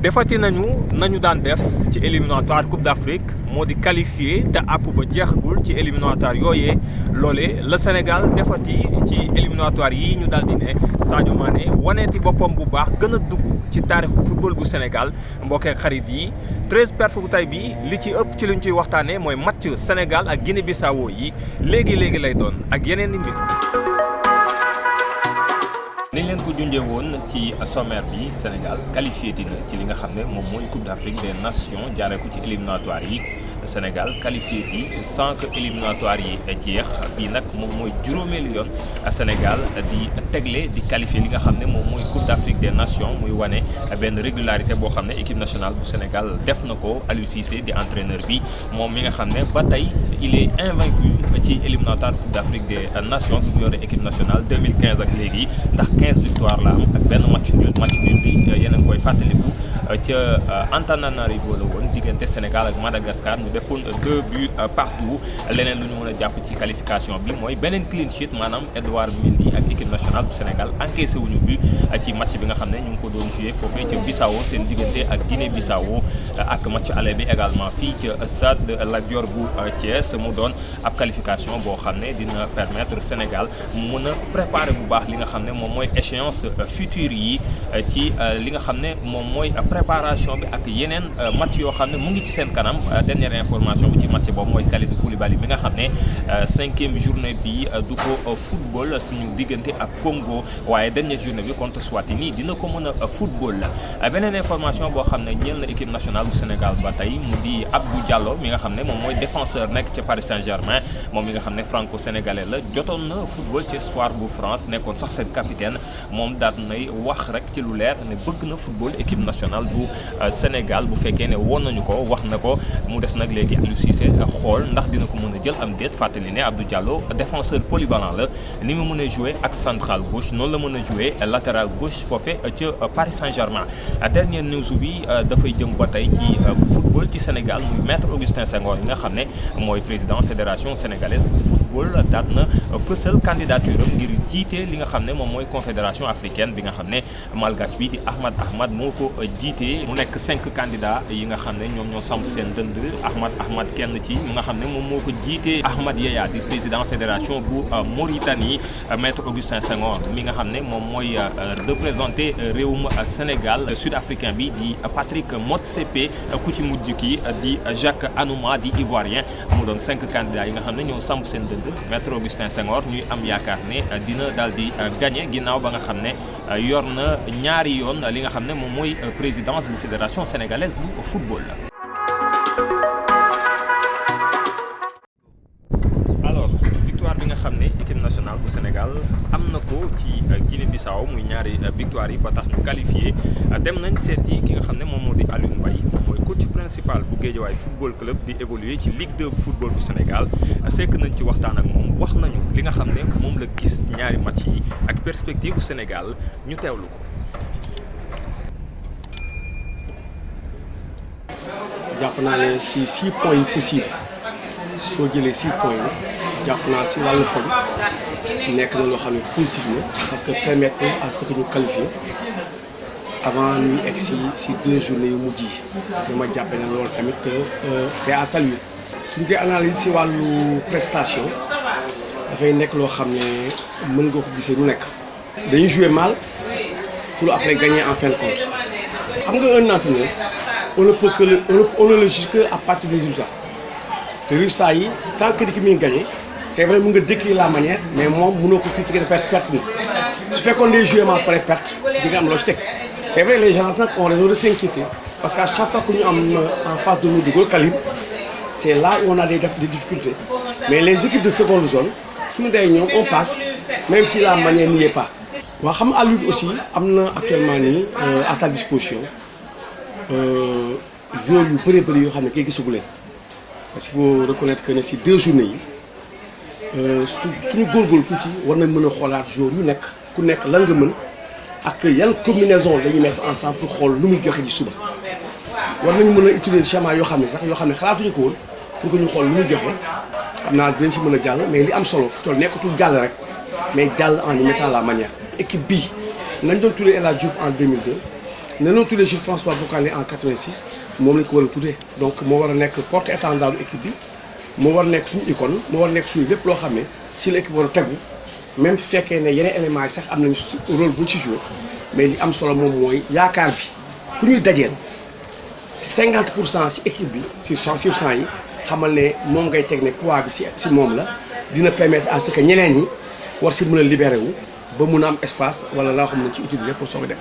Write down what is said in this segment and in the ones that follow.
defati nañu daan def ci éliminatoire Coupe d'Afrique moo di qualifié te àpp ba jeexagul ci éliminatoire yooyee loolee le Sénégal defati ci éliminatoire yi ñu daal di ne Sadio Mané waneeti boppam bu baax gën a dugg ci taarixu football bu Sénégal mbokkee xarit yi 13 perf bu tay bi li ci ëpp ci liñ ciy waxtaanee mooy match Sénégal ak Guinée-Bissau yi léegi lay doon ak yeneen i mbir. niñ leen ko junjee woon ci sommaire bi Sénégal qualifié dina ci li nga xam ne moom mooy Coupe d'Afrique des Nations jaaree ko ci éliminatoire yi Sénégal qualifié di sans que éliminatoire yi jeex bii nag moom mooy juróomeelu yoon Sénégal di tegle di qualifié li nga xam ne moom mooy Coupe d'Afrique des Nations muy wane benn régularité boo xam ne équipe nationale bu Sénégal def na ko. Aliou Cissé di entraîneur bi moom mi nga xam ne ba tey il est invaincu ci éliminatoire Coupe d'Afrique des Nations bi mu yore équipe nationale 2015 ak léegi ndax 15 victoires la am ak benn match nul bi yéen a ngi koy fàttaliku ca Antananarivo la woon diggante Sénégal ak Madagascar ñu defoon 2 buts partout. leneen lu ñu mën a jàpp ci qualification bi mooy beneen clean sheet maanaam Edouard Mendy ak équipe nationale bu Sénégal encaissé wuñu but ci match bi nga xam ne ñu ngi ko doon joué foofee ca Bissau seen diggante ak Guinée-Bissau ak match aller bi également fii ca stade Lat Dior bu Thiès mu doon ab qualification boo xam ne dina permettre Sénégal mu mën a préparer bu baax li nga xam ne moom mooy échéance future yi ci li nga xam ne moom mooy préparation bi ak yeneen match yoo xam ne mu ngi ci seen kanam. dernière information bi ci match boobu mooy Kalidou Koulibaly bi nga xam ne 5e journée bi du ko football suñu diggante ak Congo waaye dernière journée bi contre Swatini dina ko mën a football la. beneen information boo xam ne ñeel na équipe nationale bu Sénégal ba tey mu di Abdou Diallo mi nga xam ne moom mooy défenseur nekk ca Paris Saint-Germain moom mi nga xam ne franco-sénégalais la jotoon na football ci Espoir bu France nekkoon sax seen capitaine moom daat nay wax rek ci lu leer ne bëgg na football équipe nationale bu Sénégal bu fekkee ne woon nañu ko wax na ko mu des nag léegi Aliou Cissé xool ndax dina ko mën a jël am déet fàttali ne Abdou Diallo défenseur polyvalent la ni mu mën a jouer ak central gauche noonu la mën a jouer latéral gauche foofe ca Paris Saint-Germain. dernière news bi dafay jëm ba tey ci football ci Sénégal muy maître Augustin Senghor bi nga xam ne mooy président fédération sénégalaise bu football daat na fësal candidature am ngir jiite li nga xam ne moom mooy confédération africaine bi nga xam ne malgache bi di Ahmad moo ko jiite mu nekk 5 candidats yi nga xam ne ñoom ñoo samp seen dënd Ahmad kenn ci mu nga xam ne moom moo ko jiite Ahmad Yaya di président fédération bu Mauritanie maître Augustin Senghor mi nga xam ne moom mooy représenté réewum Sénégal sud-africain bi di Patrick Motsepe ku ci mujj ki di Jacques Anouma di ivoirien mu doon 5 candidats yi nga xam ne ñoo samp seen dënd maître Augustin Senghor ñuy am yaakaar ne dina daal di gagné ginnaaw ba nga xam ne yor na ñaari yoon li nga xam ne moom mooy présidence bu fédération sénégalaise bu football. alors victoire bi nga xam ne équipe nationale bu Sénégal am na ko ci Guinée-Bissau muy ñaari victoire yi ba tax ñu qualifié dem nañ seeti ki nga xam ne moom moo di Aliou Mbaye mooy coach principal bu Guédiawaye football club di évoluer ci Ligue 2 bu football bu Sénégal sekk nañ ci waxtaan ak moom wax nañu li nga xam ne moom la gis ñaari match yi ak perspective bu Sénégal ñu teewlu ko. jàpp naa ne si 6 points yi possible soo jëlee 6 points yi jàpp naa si wàllu poñ nekk na loo xam ne positif na parce que permettre à ce que ñu qualifier avant ñuy egg si 2 journées yu mujj yi dama jàppe ne loolu tamit c'est à saluer. suñ koy analyse si wàllu prestation dafay nekk loo xam ne mën nga ko gisee lu nekk. dañuy jouer mal pour après gagner en fin de compte xam nga un entraîneur on ne peut que on ne le juge que à partir des résultats te résultats yi tant que équipe mi ngi gagné c'est vrai mën nga décrire la manière mais moom mënoo ko critiquer de perte na su fekkoon des joueurs mal pare perte di nga am loo ci teg c'est vrai les gens nag ont raison de s'inquiéter parce qu'à chaque fois que ñu am en face de nous de gros calibre c'est là où on a des difficultés mais les équipes de seconde zone suñu dee ñoom on passe même si la manière n'y est pas. waaw xam nga Aliou aussi am na actuellement nii à sa disposition joueurs yu bëri yoo xam ne kay gisagu leen parce qu'il faut reconnaître que ne si 2 journées yi suñu góorgóorlu tuuti war nañ mën a xoolaat joueurs yu nekk ku nekk lan nga mën ak yan combinaison la ñuy mettre ensemble pour xool lu muy joxe ji suba war nañu mën a utiliser schéma yoo xam ne xalaatuñu ko woon pour que ñu xool lu muy joxe xam naa dinañ si mën a jàll mais li am solo fi toll nekkatul jàll rek mais jàll en y mettant la manière. équipe bii nañ doon tuddee El Hadj Diouf en 2002 ne noonu tuddee Jules François Bocandé en 86 moom lañ ko war a tuddee donc moo war a nekk porte étendard équipe bi moo war a nekk suñu icône moo war a nekk suñu lépp loo xam ne si la équipe war a tegu même fekkee ne yeneen éléments yi sax am nañu rôle bu ñu ci joué mais li am solo moom mooy yaakaar bi ku ñuy dajeel si 50% si équipe bi sur 100 yi xamal ne moom ngay teg ne poids bi si moom la dina permettre à ce que ñeneen ñi war si mën a libéré wu ba mun a am espace wala loo xam ne ci utiliser pour soog a dem.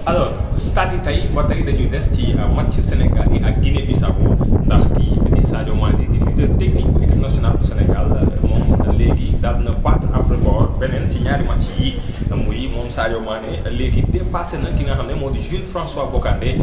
alors stade yi tey ba tey dañuy des ci match Sénégal yi ak Guinée-Bissau ndax kii di Sadio Mané di leader technique bu équipe nationale bu Sénégal moom léegi daal na battre ab record beneen ci ñaari match yi muy moom Sadio Mané léegi dépassé na ki nga xam ne moo di Jules François Bocandé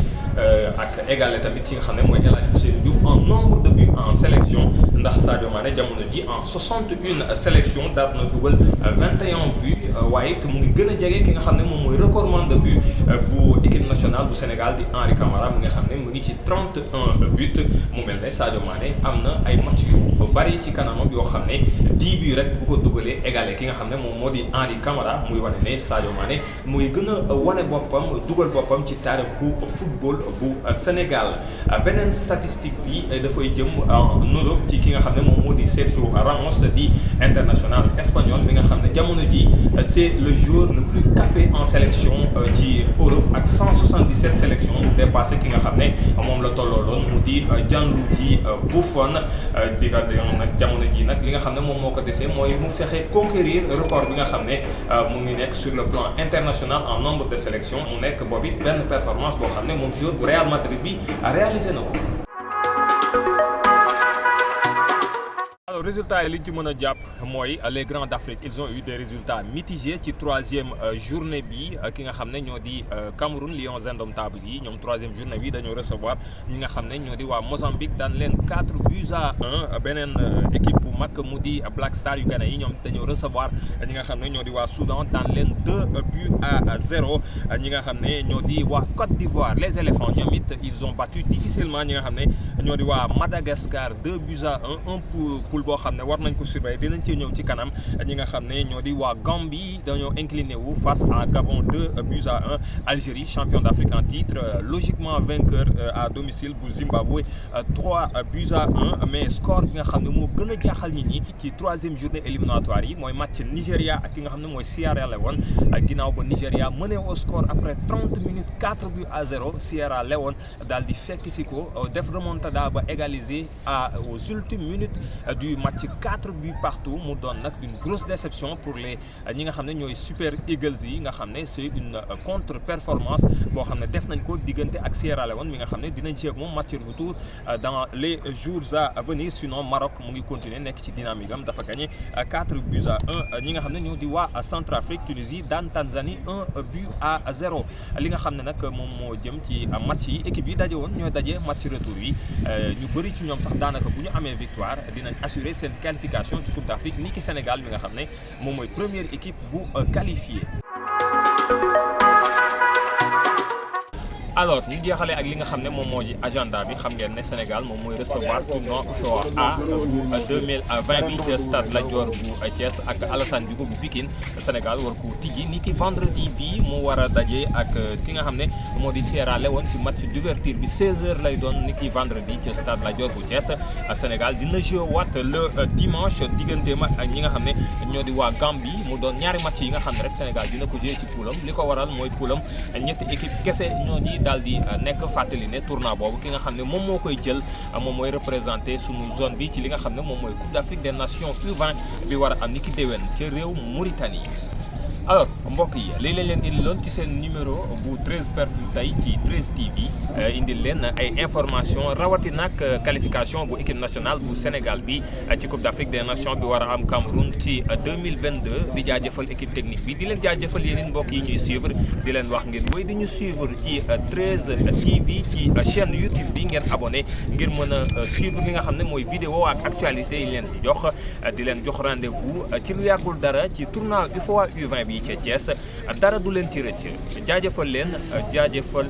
ak égalé tamit ci nga xam ne mooy El Hadji Ousseynou Diouf en nombre de buts en sélection ndax Sadio Mané jamono ji en 61 sélection daal na dugal 21 buts waaye it mu ngi gën a jege ki nga xam ne moom mooy recordman de buts bu équipe nationale bu Sénégal di Henri Camara mu nga xam ne mu ngi ci 31 buts mu mel ne Sadio Mané am na ay match yu bari ci kanamam yoo xam ne 10 buts rek bu ko dugalee égalé ki nga xam ne moom moo di Henri Camara muy wane ne Sadio Mané muy gën a wane boppam dugal boppam ci taarixu football bu Sénégal. beneen statistique bi dafay jëm en Europe ci ki nga xam ne moom moo di Sergio Ramos di international espagnol bi nga xam ne jamono ji c'est le joueur le plus capé en sélection ci Europe ak 177 sélections mu dépassé ki nga xam ne moom la tollooloon mu di Gianluigi Buffon di nga nag jamono ji nag li nga xam ne moom moo ko desee mooy mu fexe conquérir record bi nga xam ne mu ngi nekk sur le plan international en nombre de sélections mu nekk boobu it benn performance boo xam ne moom joueur bu Real Madrid bi réalisé na ko. alors résultat yi li ñu ci mën a jàpp mooy les grands d'Afrique ils ont eu des résultats mitigés ci troisième journée bi ki nga xam ne ñoo di Cameroun Lions indomptables yi ñoom troisième journée bi dañoo recevoir ñi nga xam ne ñoo di waa Mozambique daan leen 4-1 beneen équipe bu mag mu di Black Stars yu Ghana yi ñoom dañoo recevoir ñi nga xam ne ñoo di waa Soudan daan leen 2-0 ñi nga xam ne ñoo di waa Côte d'Ivoire les éléphants ñoom it ils ont battu difficilement ñi nga xam ne ñoo di waa Madagascar 2-1 un poule boo xam ne war nañ ko surveiller dinañ ci ñëw ci kanam ñi nga xam ne ñoo di waa Gambie dañoo incliné wu face à Gabon 2-1 Algérie champion d'Afrique en titre logiquement vainqueur à domicile bu Zimbabwe 3-1 mais score bi nga xam ne moo gën a jaaxal nit ñi ci troisième journée éliminatoire yi mooy match Nigéria ak ki nga xam ne mooy Sierra Leone ginnaaw ba Nigéria mené au score après 30 minutes 4-0 Sierra Leone daal di fekk si ko def remontada ba égaliser aux ultimes minutes du match 4 buts partout mu doon nag une grosse déception pour les ñi nga xam ne ñooy Super Eagles yi nga xam ne c'est une contre-performance boo xam ne def nañ ko diggante ak Sierra Leone mi nga xam ne dinañ ci ak moom match retour dans les jours à venir sinon Maroc mu ngi continuer nekk ci dynamique am dafa gagné 4-1 ñi nga xam ne ñoo di waa Centrafrique Tunisie daan Tanzanie 1-0 li nga xam ne nag moom moo jëm ci match yi équipe yi daje woon ñooy daje match retour yi ñu bëri ci ñoom sax daanaka bu ñu amee victoire dinañ assurer seen qualification ci Coupe d'Afrique ni ki Sénégal mi nga xam ne moom mooy première équipe bu qualifiée. alors ñu jeexalee ak li nga xam ne moom moo di agenda bi xam ngeen ne Sénégal moom mooy recevoir tournoi UFOA A bu 2020 bi ci stade Lat Dior bu Thiès ak Alassane Djigo bu Pikine Sénégal war ko tijji ni ki vendredi bi mu war a daje ak ki nga xam ne moo di Sierra Leone ci match d'ouverture bi 16h lay doon ni ki vendredi ci stade Lat Dior bu Thiès Sénégal dina jouer waat le dimanche digganteem ak ñi nga xam ne ñoo di waa Gambie mu doon ñaari match yi nga xam ne rek Sénégal dina ko jouer ci poulam li ko waral mooy poulam ñetti équipe kese ñoo di daal di nekk fàttali ne tournoi boobu ki nga xam ne moom moo koy jël moom mooy représenté sunu zone bi ci li nga xam ne moom mooy Coupe d'Afrique des Nations U20 bi war a am ni ki déwén ca réew Mauritanie. alors mbokk yi lii lañ leen indiloon ci seen numéro bu 13 février tey ci 13 TV indil leen ay information rawatina ak qualification bu équipe nationale bu Sénégal bi ci Coupe d'Afrique des Nations bi war a am Cameroun ci 2022 di jaajëfal équipe technique bi di leen jaajëfal yeneen mbokk yi ñuy suivre di leen wax ngeen mooy di ñu suivre ci 13 TV ci chaîne YouTube bi ngeen abonné ngir mën a suivre li nga xam ne mooy vidéo ak actualité yi leen di leen jox rendez-vous ci lu yàggul dara ci tournoi UFOA U20 bi ca Thiès dara du leen ci rëcc jaajëfal leen jaajëfal